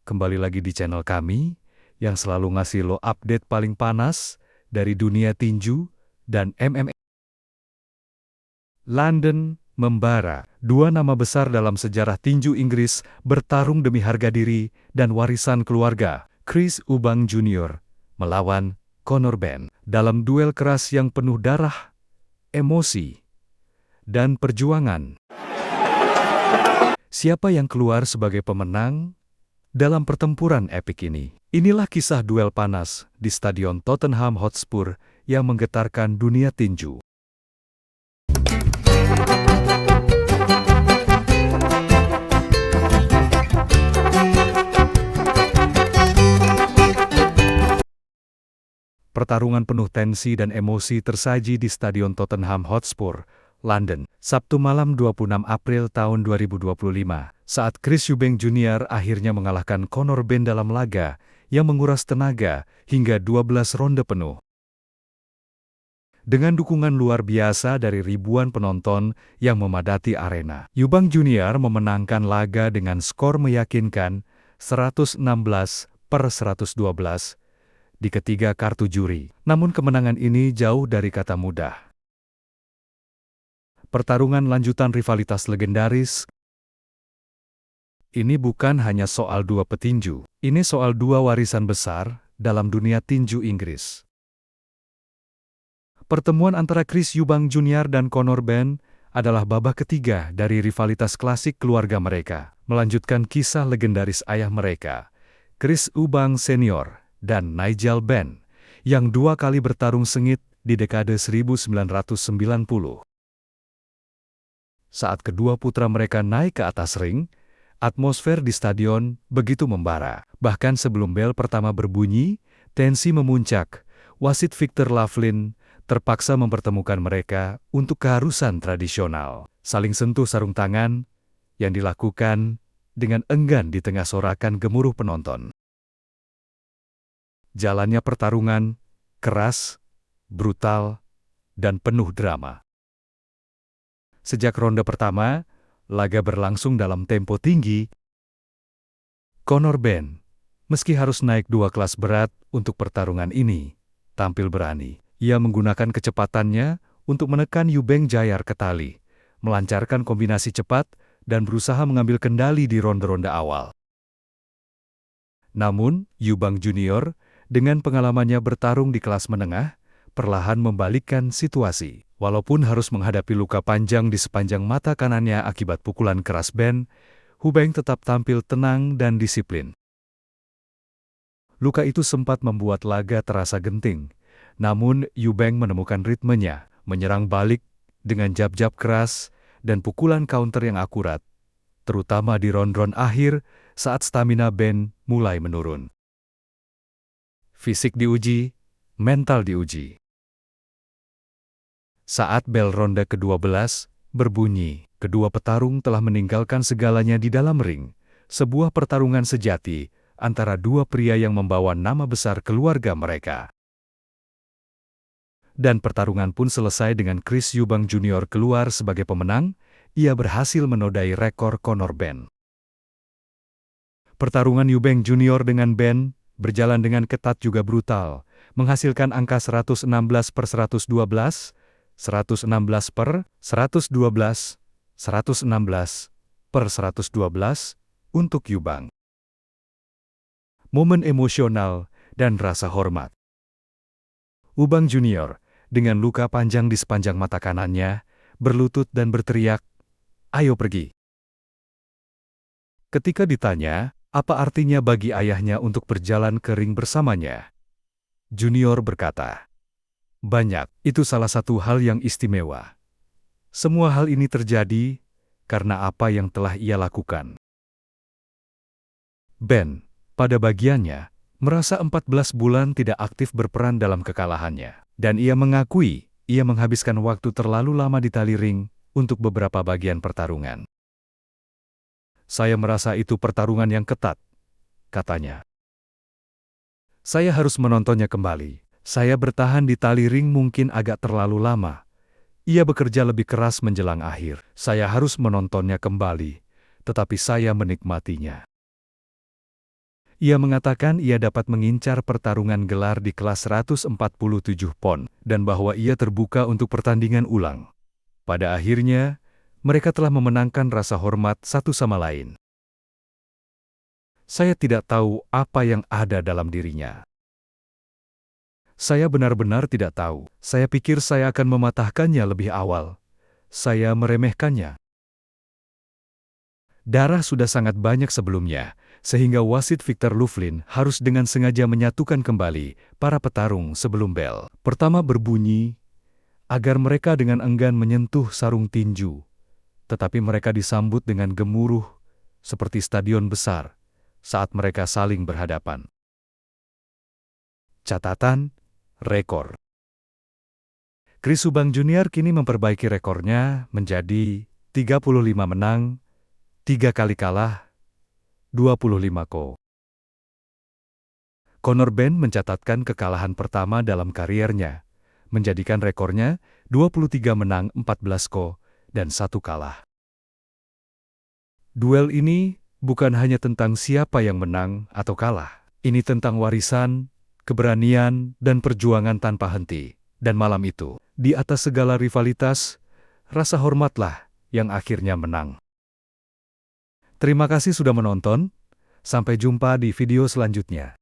kembali lagi di channel kami yang selalu ngasih lo update paling panas dari dunia tinju dan MMA. London membara, dua nama besar dalam sejarah tinju Inggris bertarung demi harga diri dan warisan keluarga. Chris Eubank Jr. melawan Conor Benn dalam duel keras yang penuh darah, emosi, dan perjuangan. Siapa yang keluar sebagai pemenang dalam pertempuran epik ini? Inilah kisah duel panas di Stadion Tottenham Hotspur yang menggetarkan dunia tinju. Pertarungan penuh tensi dan emosi tersaji di Stadion Tottenham Hotspur, London, Sabtu malam 26 April tahun 2025, saat Chris Eubank Jr. akhirnya mengalahkan Conor Benn dalam laga yang menguras tenaga hingga 12 ronde penuh. Dengan dukungan luar biasa dari ribuan penonton yang memadati arena, Eubank Jr. memenangkan laga dengan skor meyakinkan 116-112 di ketiga kartu juri. Namun kemenangan ini jauh dari kata mudah. Pertarungan lanjutan rivalitas legendaris ini bukan hanya soal dua petinju, ini soal dua warisan besar dalam dunia tinju Inggris. Pertemuan antara Chris Eubank Jr. dan Conor Benn adalah babak ketiga dari rivalitas klasik keluarga mereka, melanjutkan kisah legendaris ayah mereka, Chris Eubank Senior dan Nigel Benn, yang dua kali bertarung sengit di dekade 1990. Saat kedua putra mereka naik ke atas ring, atmosfer di stadion begitu membara. Bahkan sebelum bel pertama berbunyi, tensi memuncak. Wasit Victor Loughlin terpaksa mempertemukan mereka untuk keharusan tradisional. Saling sentuh sarung tangan yang dilakukan dengan enggan di tengah sorakan gemuruh penonton. Jalannya pertarungan keras, brutal, dan penuh drama. Sejak ronde pertama, laga berlangsung dalam tempo tinggi. Conor Benn, meski harus naik dua kelas berat untuk pertarungan ini, tampil berani. Ia menggunakan kecepatannya untuk menekan Eubank Jr. ke tali, melancarkan kombinasi cepat, dan berusaha mengambil kendali di ronde-ronde awal. Namun, Eubank Jr. dengan pengalamannya bertarung di kelas menengah, perlahan membalikkan situasi. Walaupun harus menghadapi luka panjang di sepanjang mata kanannya akibat pukulan keras Benn, Eubank tetap tampil tenang dan disiplin. Luka itu sempat membuat laga terasa genting, namun Eubank menemukan ritmenya, menyerang balik dengan jab-jab keras dan pukulan counter yang akurat, terutama di ronde-ronde akhir saat stamina Benn mulai menurun. Fisik diuji, mental diuji. Saat bel ronde ke-12 berbunyi, kedua petarung telah meninggalkan segalanya di dalam ring, sebuah pertarungan sejati antara dua pria yang membawa nama besar keluarga mereka. Dan pertarungan pun selesai dengan Chris Eubank Jr. keluar sebagai pemenang. Ia berhasil menodai rekor Conor Benn. Pertarungan Eubank Jr. dengan Benn berjalan dengan ketat juga brutal, menghasilkan angka 116-112, 116-112, 116-112 untuk Eubank. Momen emosional dan rasa hormat. Eubank Jr. dengan luka panjang di sepanjang mata kanannya, berlutut dan berteriak, "Ayo pergi." Ketika ditanya, apa artinya bagi ayahnya untuk berjalan ke ring bersamanya, Junior berkata, "Banyak, itu salah satu hal yang istimewa. Semua hal ini terjadi karena apa yang telah ia lakukan." Benn, pada bagiannya, merasa 14 bulan tidak aktif berperan dalam kekalahannya. Dan ia mengakui, ia menghabiskan waktu terlalu lama di tali ring untuk beberapa bagian pertarungan. "Saya merasa itu pertarungan yang ketat," katanya. "Saya harus menontonnya kembali. Saya bertahan di tali ring mungkin agak terlalu lama. Ia bekerja lebih keras menjelang akhir. Saya harus menontonnya kembali, tetapi saya menikmatinya." Ia mengatakan ia dapat mengincar pertarungan gelar di kelas 147 pon, dan bahwa ia terbuka untuk pertandingan ulang. Pada akhirnya, mereka telah memenangkan rasa hormat satu sama lain. Saya tidak tahu apa yang ada dalam dirinya. Saya benar-benar tidak tahu. Saya pikir saya akan mematahkannya lebih awal. Saya meremehkannya. Darah sudah sangat banyak sebelumnya, sehingga wasit Victor Loughlin harus dengan sengaja menyatukan kembali para petarung sebelum bel pertama berbunyi, agar mereka dengan enggan menyentuh sarung tinju. Tetapi mereka disambut dengan gemuruh, seperti stadion besar, saat mereka saling berhadapan. Catatan, rekor. Chris Subang Junior kini memperbaiki rekornya menjadi 35 menang, 3 kali kalah, 25 KO. Conor Benn mencatatkan kekalahan pertama dalam kariernya, menjadikan rekornya 23 menang 14 KO dan 1 kalah. Duel ini bukan hanya tentang siapa yang menang atau kalah. Ini tentang warisan, keberanian, dan perjuangan tanpa henti. Dan malam itu, di atas segala rivalitas, rasa hormatlah yang akhirnya menang. Terima kasih sudah menonton. Sampai jumpa di video selanjutnya.